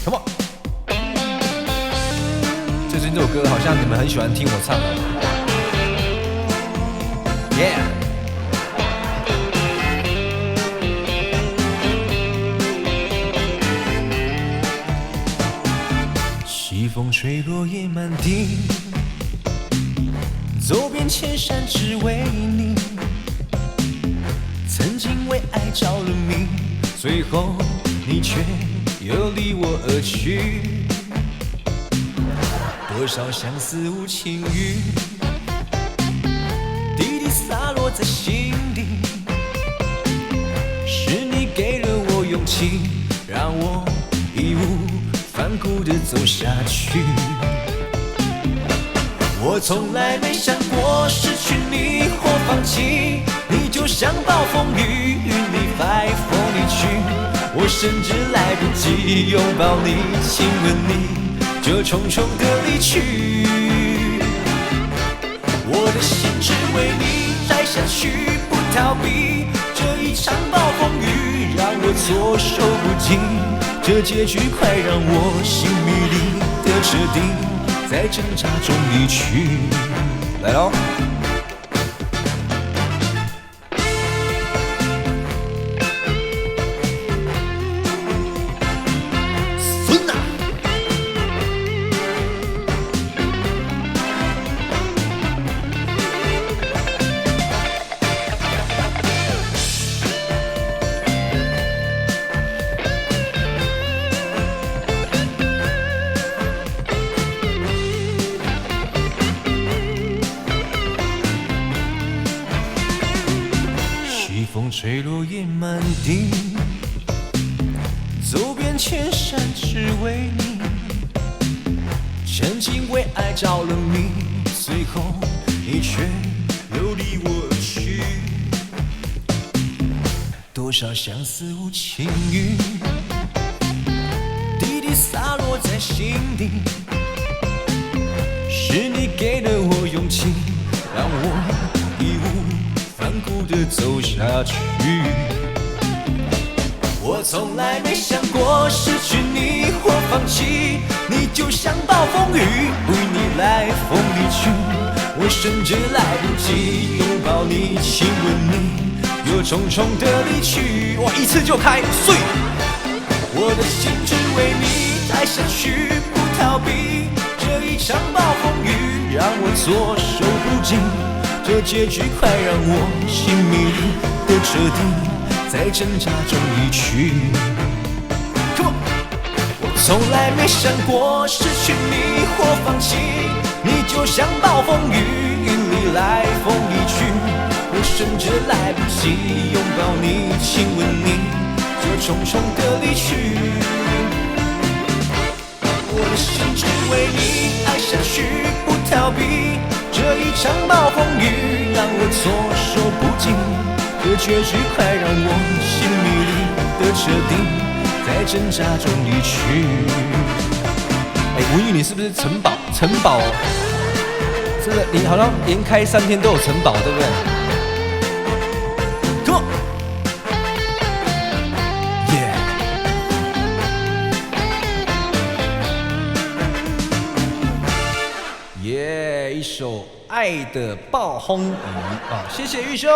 Come on！ 最近这首歌好像你们很喜欢听我唱的 ，Yeah！ 西风吹落叶满地，走遍千山只为你。曾经为爱着了迷，最后你却又离我而去。多少相思无情雨，滴滴洒落在心底。是你给了我勇气，让我义无反顾地走下去。我从来没想过失去你或放弃，你就像暴风雨，与你来风离去。我甚至来不及拥抱你、亲吻你，就匆匆的离去。我的心只为你摘下去，不逃避这一场暴风雨，让我措手不及。这结局快让我心迷离的彻底，在挣扎中离去。来喽！孙呐！西风吹落叶满地，走遍千山只为你。曾经为爱着了迷，最后你却又离我而去。多少相思无情雨，滴滴洒落在心底。是你给了我勇气，让我义无反顾地走下去。我从来没想过失去你或放弃，你就像暴风雨，与你来风离去。我甚至来不及拥抱你、亲吻你，又匆匆地离去。我一次就开碎，我的心只为你摘下去，不逃避这一场暴风雨，让我措手不及。这结局快让我心迷离的彻底，在挣扎中离去。Come on！ 我从来没想过失去你或放弃，你就像暴风雨，云里来风离去。我甚至来不及拥抱你、亲吻你，就匆匆的离去。我的心只为你爱下去，不逃避这一场暴风雨，让我措手不及。这结局快让我心迷离的彻底，在挣扎中离去。文玉，你是不是城堡？城堡，这个你好像连开3天都有城堡，对不对？ Come on！ 耶！一首《爱的暴风雨》啊，谢谢玉秀。